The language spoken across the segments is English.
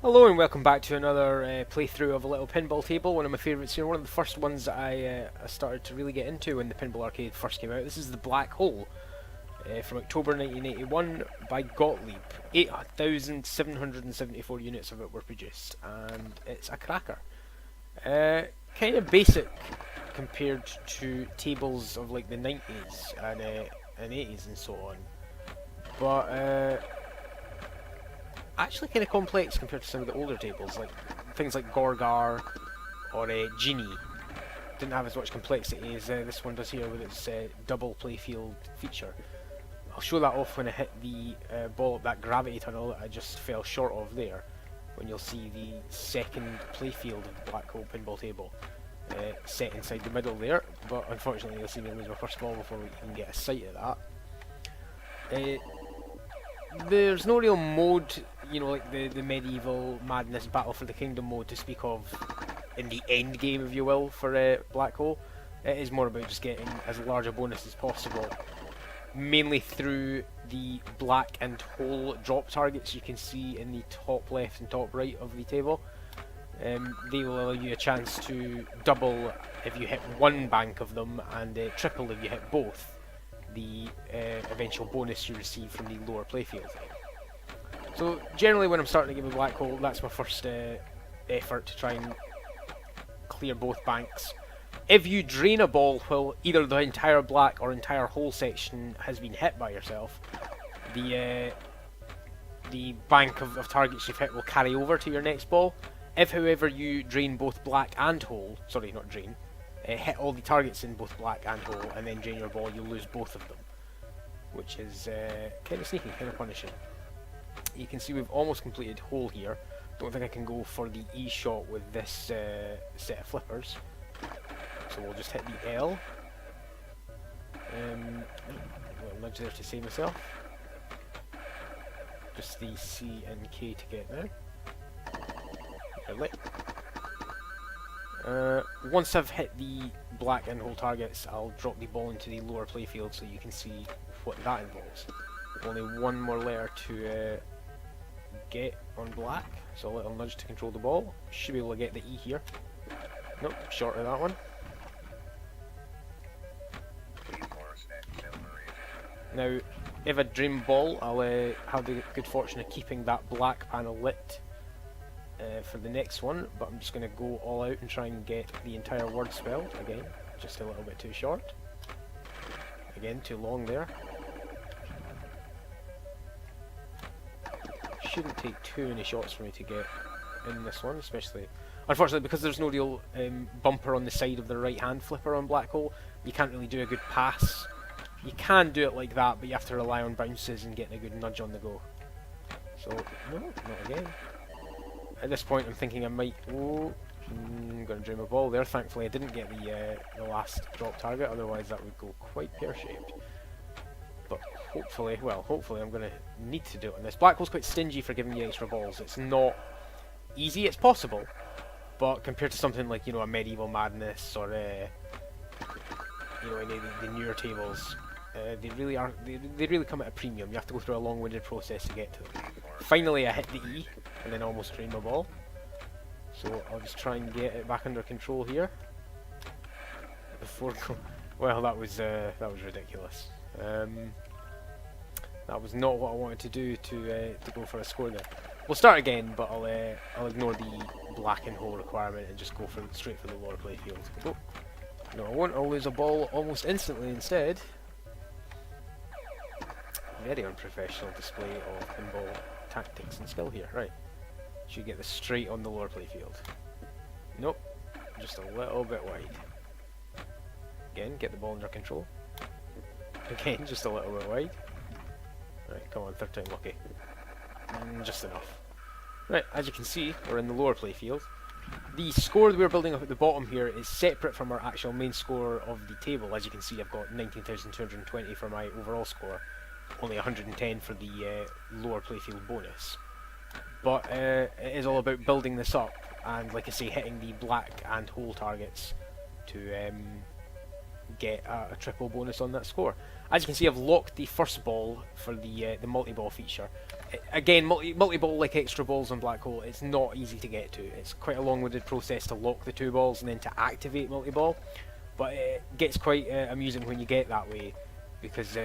Hello and welcome back to another playthrough of a little pinball table, one of my favourites here, one of the first ones that I started to really get into when the Pinball Arcade first came out. This is the Black Hole from October 1981 by Gottlieb. 8,774 units of it were produced, and it's a cracker. Kind of basic compared to tables of like the 90s and 80s and so on, but actually kind of complex compared to some of the older tables, like things like Gorgar or Genie. Didn't have as much complexity as this one does here with its double playfield feature. I'll show that off when I hit the ball up that gravity tunnel that I just fell short of there, when you'll see the second playfield of the Black Hole pinball table set inside the middle there, but unfortunately you'll see me lose my first ball before we can get a sight of that. There's no real mode, like the medieval madness battle for the kingdom mode to speak of in the end game, if you will, for Black Hole. It is more about just getting as large a bonus as possible, mainly through the black and hole drop targets you can see in the top left and top right of the table. They will allow you a chance to double if you hit one bank of them, and triple if you hit both the eventual bonus you receive from the lower playfield. So generally when I'm starting a game of Black Hole, that's my first effort to try and clear both banks. If you drain a ball while either the entire black or entire hole section has been hit by yourself, the bank of targets you've hit will carry over to your next ball. If however you drain both black and hole, sorry, not drain, hit all the targets in both black and hole and then drain your ball, you'll lose both of them, which is kind of sneaky, kind of punishing. You can see we've almost completed hole here. Don't think I can go for the E shot with this set of flippers, so we'll just hit the L. A little nudge there to save myself. Just the C and K to get there. Once I've hit the black and hole targets, I'll drop the ball into the lower playfield so you can see what that involves. Only one more layer to get on black, so a little nudge to control the ball. Should be able to get the E here. Nope, short of that one. Now, if I dream ball, I'll have the good fortune of keeping that black panel lit for the next one, but I'm just going to go all out and try and get the entire word spell. Again, just a little bit too short. Again, too long there. Shouldn't take too many shots for me to get in this one, especially, unfortunately, because there's no real bumper on the side of the right hand flipper on Black Hole. You can't really do a good pass. You can do it like that, but you have to rely on bounces and getting a good nudge on the go. So, no, not again. At this point I'm thinking I might... I'm going to drain my ball there. Thankfully I didn't get the last drop target, otherwise that would go quite pear-shaped. But hopefully I'm going to need to do it on this. Black Hole's quite stingy for giving you extra balls. It's not easy, it's possible, but compared to something like, a Medieval Madness or any of the newer tables, they really come at a premium. You have to go through a long-winded process to get to them. Finally I hit the E and then almost drained my ball, so I'll just try and get it back under control here before well, that was ridiculous. That was not what I wanted to do to go for a score there. We'll start again, but I'll ignore the black and hole requirement and just go straight for the lower playfield. Oh. No, I won't. I'll lose a ball almost instantly instead. Very unprofessional display of pinball tactics and skill here. Right. Should get this straight on the lower playfield. Nope. Just a little bit wide. Again, get the ball under control. Again, just a little bit wide. Right, come on, third time lucky. Just enough. Right, as you can see, we're in the lower playfield. The score that we're building up at the bottom here is separate from our actual main score of the table. As you can see, I've got 19,220 for my overall score, only 110 for the lower playfield bonus. But it is all about building this up, and like I say, hitting the black and hole targets to get a triple bonus on that score. As you can see, I've locked the first ball for the multi-ball feature. Again, multi-ball, like extra balls on Black Hole, it's not easy to get to. It's quite a long-winded process to lock the 2 balls and then to activate multi-ball. But it gets quite amusing when you get that way, because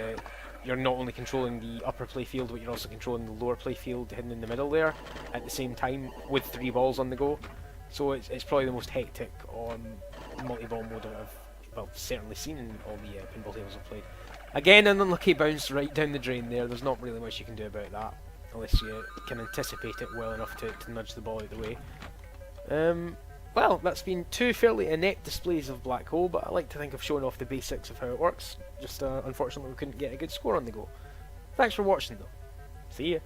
you're not only controlling the upper playfield, but you're also controlling the lower playfield hidden in the middle there at the same time with 3 balls on the go. So it's probably the most hectic multi-ball mode I've certainly seen in all the pinball tables I've played. Again, an unlucky bounce right down the drain there. There's not really much you can do about that, unless you can anticipate it well enough to nudge the ball out of the way. Well, that's been 2 fairly inept displays of Black Hole, but I like to think I've shown off the basics of how it works. Just unfortunately we couldn't get a good score on the go. Thanks for watching though. See ya.